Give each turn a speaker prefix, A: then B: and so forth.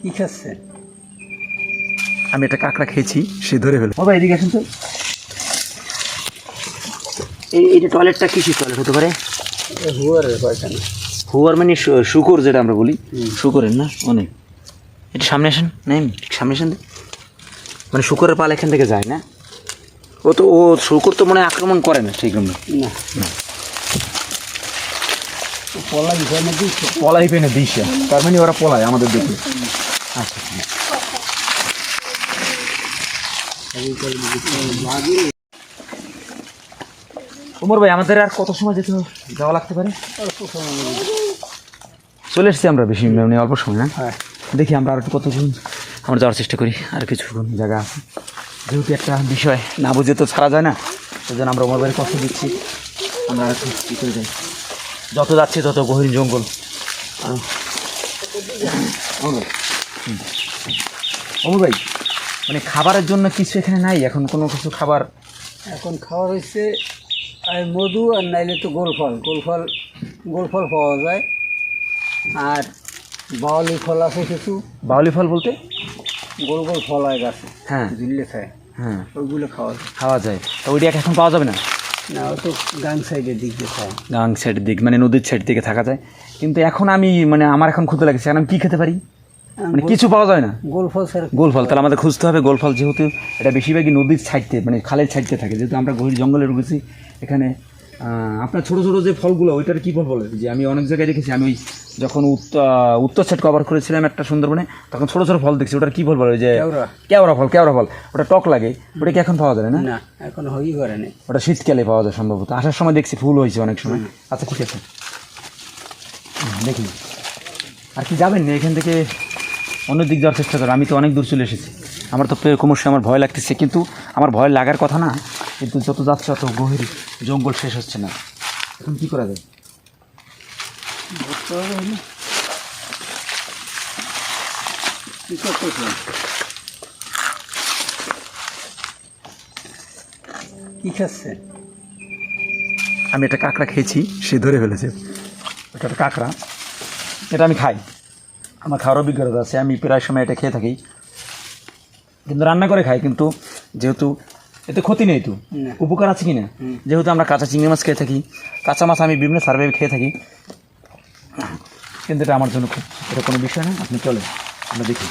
A: কি খাচ্ছে?
B: আমি একটা কাঁকড়া খেয়েছি, সে ধরে ফেলো। বাবা এদিকে আসুন তো। এইটা টয়লেটটা কিসের টয়লেট হতে পারে?
A: হুয়ারের পায়খানা।
B: হুয়ার মানে শুকর যেটা আমরা বলি, শুকরের না? অনেক। এটা সামনে আসেন, নেই সামনে আসেন। মানে শুকরের পাল এখান থেকে যায় না? ও শুকর তো মনে আক্রমণ করে না ঠিক না?
A: না, পলাই ফেনে দিচ্ছে।
B: পলাই ফেনে দিচ্ছে, তার মানে ওরা পলায় আমাদের দিকে। আচ্ছা, উমর ভাই আমাদের আর কত সময় যাওয়া লাগতে পারে? চলে এসেছি আমরা, বেশি মানে অল্প সময় না।
A: হ্যাঁ,
B: দেখি আমরা আর একটু কতক্ষণ আমরা যাওয়ার চেষ্টা করি, আর কিছুক্ষণ জায়গা আছে। যেহেতু একটা বিষয় না বুঝে তো ছাড়া যায় না, সেই জন্য আমরা উমর ভাইয়ের কষ্ট দিচ্ছি। আমরা আর একটু কী করে যাই, যত যাচ্ছি তত গহীন জঙ্গল। অমর ভাই, মানে খাবারের জন্য কিছু এখানে নাই এখন? কোনো কিছু খাবার
A: এখন খাওয়া হয়েছে আর মধু, আর নাইলে তো গোলফল পাওয়া যায়, আর বাউলি ফল আছে কিছু।
B: বাউলি ফল বলতে?
A: গোল গোল ফল হয় গাছে,
B: হ্যাঁ
A: ঝুললে খায়,
B: হ্যাঁ,
A: ওইগুলো খাওয়া যায়।
B: খাওয়া যায়। তো ওইটা এখন পাওয়া যাবে না?
A: না, ও তো গাং সাইডের দিক দিয়ে খায়।
B: গাং সাইডের দিক মানে নদীর সাইড দিকে থাকা যায়। কিন্তু এখন আমি মানে আমার এখন ক্ষুধা লাগছে, এখন আমি কী খেতে পারি? মানে কিছু পাওয়া যায় না।
A: গোলফল স্যার,
B: গোলফল তাহলে আমাদের খুঁজতে হবে। গোলফল যেহেতু এটা বেশিরভাগই নদীর সাইডতে মানে খালের সাইডতে থাকে, যেহেতু আমরা গভীর জঙ্গলে ঢুকেছি এখানে। আপনার ছোটো ছোটো যে ফলগুলো, ওইটার কী ফল বলে? যে আমি অনেক জায়গায় দেখেছি, আমি ওই যখন উত্তর সাইড কভার করেছিলাম একটা সুন্দরবনে, তখন ছোটো ছোটো ফল দেখছি। ওটার কী ফল বলে? যে কেওড়া ফল। ওটা টক লাগে, ওটা কি এখন পাওয়া যায় না?
A: না, এখন হই করে না,
B: ওটা শীতকালে পাওয়া যায় সম্ভবত। আসার সময় দেখছি ফুল হয়েছে অনেক সময়। আচ্ছা ঠিক আছে, দেখি আর কি যাবেন না এখান থেকে অন্য দিক যাওয়ার চেষ্টা করেন। আমি তো অনেক দূর চলে এসেছি, আমার তো ক্রমশ আমার ভয় লাগতেছে। কিন্তু আমার ভয় লাগার কথা না, কিন্তু যত যাচ্ছে অত গভীর জঙ্গল শেষ হচ্ছে না। এখন কী করা যায়?
A: কি খাচ্ছে?
B: আমি একটা কাঁকড়া খেয়েছি, সে ধরে ফেলেছে। এটা একটা কাঁকড়া, এটা আমি খাই, আমার খাওয়ার অভিজ্ঞতা আছে। আমি প্রায় সময় এটা খেয়ে থাকি, কিন্তু রান্না করে খাই। কিন্তু যেহেতু এতে ক্ষতি নেই, তো উপকার আছে কি না? যেহেতু আমরা কাঁচা চিংড়ি মাছ খেয়ে থাকি, কাঁচা মাছ আমি বিভিন্ন সার্ভে খেয়ে থাকি, কিন্তু এটা আমার জন্য খুব, এটা কোনো বিষয় না। আপনি চলেন, আমরা দেখি।